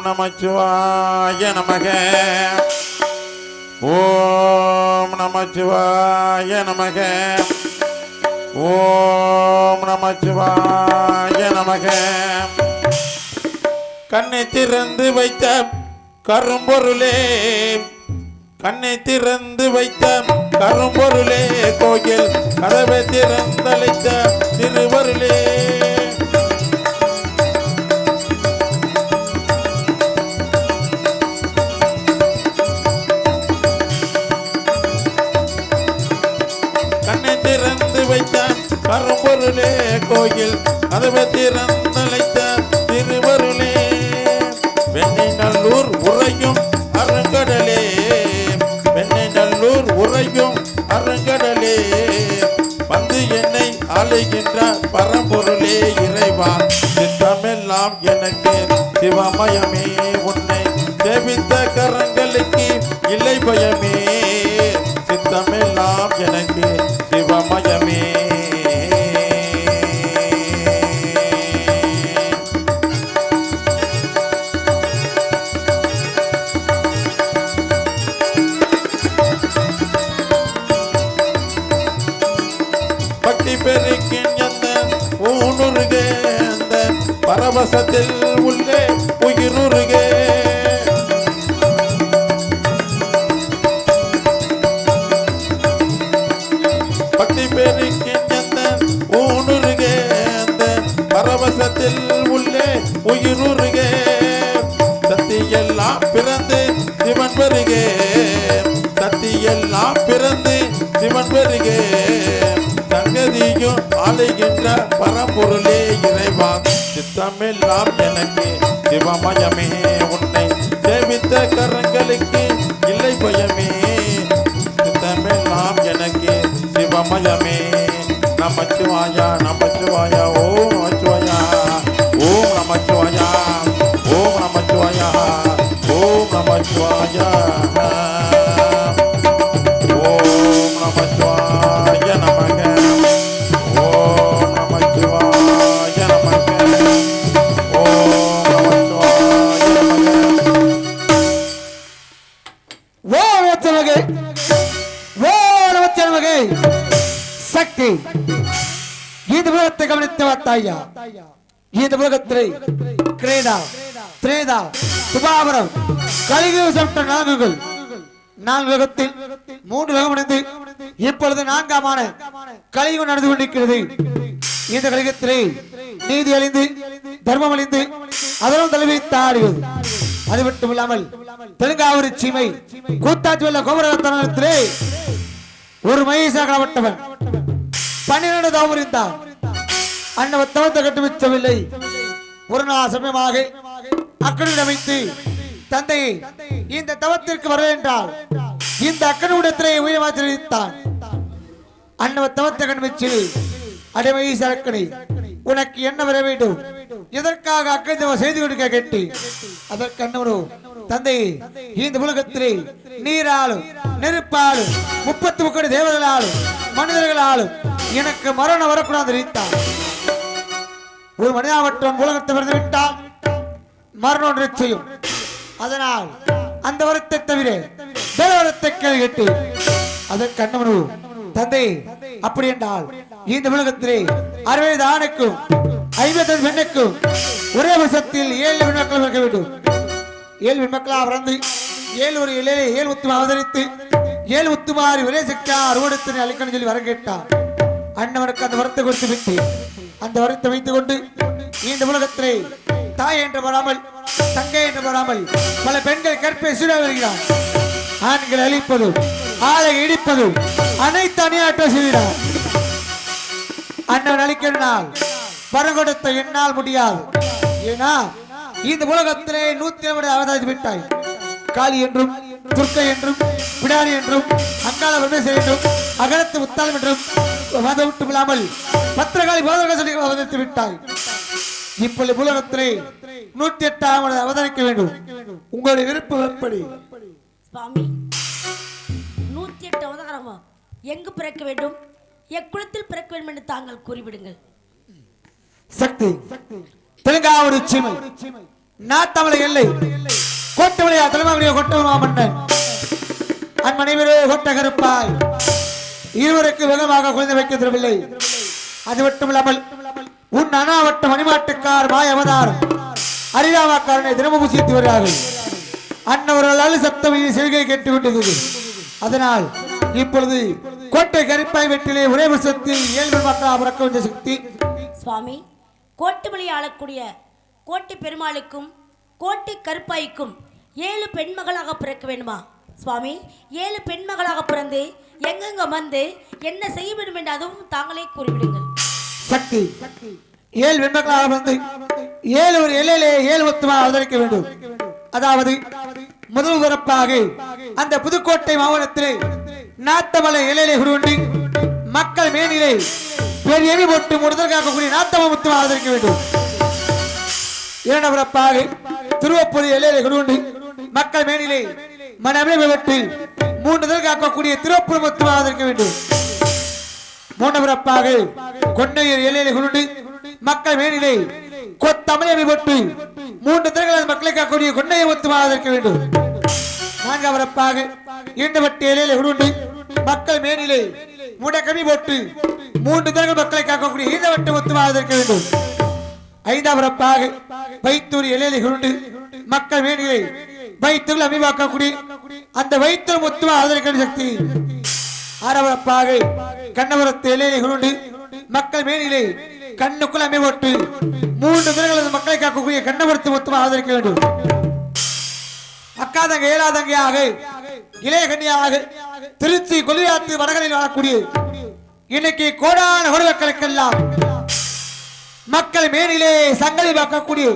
நமச்சிவாய நமக. ஓம் நமச்சிவாய நமக. ஓம் நமச்சிவாய நமக. கண்ணை திறந்து வைத்த கரும்பொருளே, கண்ணை திறந்து வைத்த கரும்பொருளே, கோயில் கதவை திறந்தளித்த திருவருளே. கண்ணை திறந்து வைத்த கரும்பொருளே, கோயில் கதவை திறந்தளித்த திருவருளே. வெண்ணை நல்லூர் உறையும் அருங்கடலே, வெண்ணை நல்லூர் உறையும் அருங்கடலே, வந்து என்னை ஆளுகின்ற பரம்பொருளே இறைவா. சித்தமெல்லாம் எனக்கு சிவமயமே, உன்னை சேவித்த கரங்களுக்கு இல்லை பயமே. சித்தமெல்லாம் எனக்கு சிவமயமே. பக்தி பெருக்கின்ற ஊனுருகே, அந்த பரவசத்தில் உள்ளே உயிருருகே. பக்தி பெருக்கின்ற ஊனுருகே, அந்த பரவசத்தில் உள்ளே உயிருருகே. சத்தியெல்லாம் பிறந்து சிவன் வருகே, சத்தியெல்லாம் பிறந்து சிவன் வருகே. சங்கதியும் ஆளுகின்ற பரம்பொருளே இறைவா. சித்தமெல்லாம் எனக்கு சிவமயமே, உன்னை சேவித்த கரங்களுக்கு இல்லை பயமே. சித்தமெல்லாம் எனக்கு சிவமயமே. நமச்சிவாயா நமச்சிவாயா ஓம் நமச்சிவாயா ஓம் நமச்சிவாயா ஓம் நமச்சிவாயா ஓம் நமச்சிவாயா ஓம் நமச்சிவாய நமக. ஓம் நமச்சிவாய நமக. ஓம் நமச்சிவாய நமக. ஓம் நமச்சிவாய ஓம் நமச்சிவாய. சக்தி இந்த உலகத்தை கவனித்து பார்த்தாயா? இந்த உலகத்திலே கிரேதா திரேதா துபாவரம் கலியுகம் சமட்ட நான்குகள், நான்கு உலகத்தில் மூன்று உலகம் அடைந்து இப்பொழுது நான்காமான கலியுகம் நடந்து கொண்டிருக்கிறது. இந்த கலியுகத்திலே நீதி அழிந்து தர்மம் அழிந்து அதனும் தலைவித்து ஆடுவது. அது மட்டும் இல்லாமல் தெலுங்காவூர் சீமை கூத்தாட்சி உள்ள கோபுரத்திலே ஒரு மகேசாகப்பட்டவன் 12 தவம் இருந்தார். அன்னவர் தவத்தை கட்டுவிச்சவில்லை. ஒரு நாள் சமயமாக அக்கனுடன் அமைத்து, தந்தை இந்த தவத்திற்கு வர என்றால் இந்த அக்கனுடத்திலே உயிரமாக தெரிவித்தான். அன்னவர் தவத்தை கண்டுபிச்சு, அடைமகேசக்கனை உனக்கு என்ன வர வேண்டும், எதற்காக அக்கனை செய்து கொடுக்க கேட்டு, அதற்கு அன்னவரோ, தந்தை இந்த உலகத்திலே நீராலும் நெருப்பாலும் 33 தேவர்களாலும் மனிதர்களாலும் எனக்கு மரணம் வரக்கூடாது தெரிவித்தார். ஒரு மனிதாவற்றம் உலகத்தை வந்து விட்டால் மரணம் நிச்சயம். அதனால் அந்த வரத்தை தவிர தேவரத்தை கேட்டு அதற்கு அன்னவனு, தந்தை அப்படி என்றால் இந்த உலகத்திலே 60 ஆணுக்கும் 50 பெண்ணுக்கும் ஒரே வருஷத்தில் 7 பெண்மக்கள் இருக்க வேண்டும். 7 பெண்மக்களாக பிறந்து 7 ஒரு 7 முத்துமா அவதரித்து 7 முத்துமாரி ஒரே சக்தியா அறுவடத்தினை அளிக்கணும் சொல்லி வர கேட்டார். அண்ணவனுக்கு அந்த வரத்தை கொடுத்து விட்டு அந்த வரத்தை வைத்துக் கொண்டு இந்த உலகத்திலே தாய் என்று வராமல் தங்கை என்று வராமல் பல பெண்கள் கற்பை சூழ வருகிறார். ஆண்கள் அழிப்பதும் ஆளை இடிப்பதும் அனைத்து அணியாற்ற செய்கிறார். அண்ணவன் அழிக்கிறால் வரம் கொடுத்த என்னால் முடியாது. ஏன்னா இந்த உலகத்திலே 150 அவதாரி விட்டாய். காளி என்றும் துர்க்கை என்றும் பிடாரி என்றும் அங்காள பிரதேசம் என்றும் அகலத்து முத்தாளம் என்றும் விட்டு விடாமல் பத்திரகாளி சொல்லி அவதரித்து விட்டாய். இப்பொழுது உலகத்திலே 108 அவதரிக்க வேண்டும். உங்களுடைய விருப்பம் எப்படி? சுவாமி, 108 அவதாரமா எங்கு பிறக்க வேண்டும், எக்குளத்தில் பிறக்க வேண்டும் என்று தாங்கள் கூறிவிடுங்கள். சக்தி தெலுங்காவூர் சீமை நாத்தமலை எல்லை கோட்டமலையா தலைமகனிய கொட்டமா மன்னன் அன்மனைவரே கொட்ட கருப்பாய் இருவருக்கு வேகமாக குழந்தை வைக்க தரவில்லை. அது மட்டுமில்லாமல் உன் அனாவட்ட மணிமாட்டுக்கார் மாய அவதாரம் அரிராமாக்காரனை தினமும் பூசித்து வருகிறார்கள். அன்னவர்களால் சத்தம் செவிகை கேட்டுவிட்டது. அதனால் இப்பொழுது கோட்டை கருப்பாய் வெட்டிலே ஒரே வருஷத்தில் 7 மக்கள் பிறக்க வேண்டிய சக்தி. சுவாமி, கோட்டுமலை ஆளக்கூடிய கோட்டை பெருமாளுக்கும் கோட்டை கருப்பாய்க்கும் 7 பெண்மகளாக பிறக்க வேண்டுமா சுவாமி? 7 பெண்மகளாக பிறந்து எங்கெங்க வந்து என்ன செய்ய வேண்டும் என்று அதுவும் தாங்களே கூறிவிடுங்கள். சக்தி 7 பெண்மக்களாக வந்து 7 ஒரு இலையிலே 7 ஒத்துமாக அவதரிக்க வேண்டும். அதாவது முதல் பிறப்பாக அந்த புதுக்கோட்டை மாவட்டத்திலே நாத்தமலை இலையிலே குருவண்டி மக்கள் மேனிலே பெரிய போட்டு முடுதல் காக்கக்கூடிய நாத்தம முத்துமாக அவதரிக்க வேண்டும். இரண்டாம் பிறப்பாக திருவப்பூர் இலையிலே குருவண்டி மக்கள் மேனிலே மனமே விட்டு 3 காக்கக்கூடிய திருவப்பூர் முத்துமாக அவதரிக்க வேண்டும். மூன்றாம் பிறப்பாக கொண்டையர் இலையிலே குருண்டி மக்கள் மேனிலே கொத்தமலை போட்டு 3 தினங்கள் மக்களை காக்கக்கூடிய கொண்டையை முத்துமாக அவதரிக்க வேண்டும். நான்காம் பிறப்பாக ஈண்டவட்டி இலையிலே குருண்டி மக்கள் மேனிலே முடக்கமி போட்டு 3 தினங்கள் மக்களை காக்கக்கூடிய ஈண்டவட்டி முத்துமாக அவதரிக்க வேண்டும். ஐந்தாம் பிறப்பாக வைத்தூர் இலையிலே குருண்டி மக்கள் மேனிலே வைத்தூர் அமைவாக்கக்கூடிய அந்த வைத்தூர் முத்துமாக அவதரிக்க சக்தி. ஆறாம் பிறப்பாக கண்ணபுரத்து இலையிலே குருண்டி மக்கள் மேனிலே கண்ணுக்குள் அமைவோட்டு 3 தினங்கள் மக்களை காக்கக்கூடிய கண்ணபுரத்து முத்துமாக ஆதரிக்க வேண்டும். அக்காதங்க ஏழாதங்கையாக இளைய கன்னியாக திருச்சி கொல்லியாத்து வடகளில் வாழக்கூடிய இன்னைக்கு கோடான கோடி மக்களுக்கெல்லாம் மக்கள் மேனிலே சங்கலை பார்க்கக்கூடிய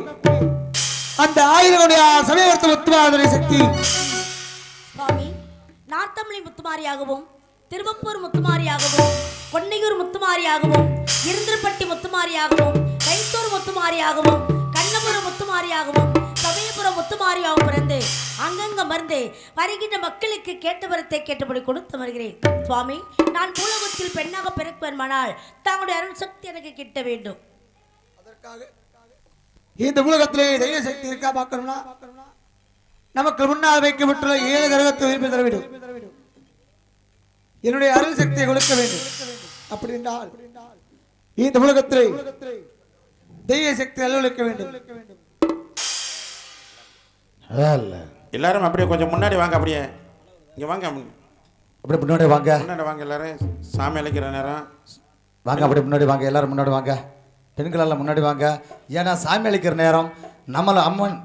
அந்த 1000 சமயவர்த்த முத்துமாக சக்தி. சுவாமி, நாத்தமலை முத்துமாரியாகவும் திருவப்பூர் முத்துமாரியாகவும் கொன்னையூர் முத்துமாரியாகவும் இருந்திரப்பட்டி முத்துமாரியாகவும் கைத்தூர் முத்துமாரியாகவும் கண்ணபுரம் முத்துமாரியாகவும் சமயபுரம் முத்துமாரியாகவும் பிறந்து அங்கங்க மருந்து வருகின்ற மக்களுக்கு கேட்ட வரத்தை கேட்டபடி கொடுத்து வருகிறேன். சுவாமி, நான் பூலகத்தில் பெண்ணாக பிறப்பேன்மானால் தங்களுடைய அருள் சக்தி எனக்கு கிட்ட வேண்டும். இந்த உலகத்திலே தைரிய சக்தி இருக்கா பார்க்கணும்னா நமக்கு முன்னால் வைக்கப்பட்டுள்ள 7 கிரகத்தை உயிர்ப்பு தர வேண்டும். என்னுடைய அருள் சக்தியை கொடுக்க வேண்டும். அப்படி என்றால் இந்த உலகத்திலே தெய்வ சக்தி அலுவலிக்க வேண்டும். எல்லாரும் அப்படியே கொஞ்சம் முன்னாடி வாங்க. அப்படியே இங்க வாங்க. அப்படியே முன்னாடி வாங்க. முன்னாடி வாங்க. எல்லாரும் சாமி அழைக்கிற நேரம் வாங்க. அப்படியே முன்னாடி வாங்க. எல்லாரும் முன்னாடி வாங்க. பெண்கள் எல்லாம் முன்னாடி வாங்க. ஏன்னா சாமி அழைக்கிற நேரம் நம்மள அம்மன்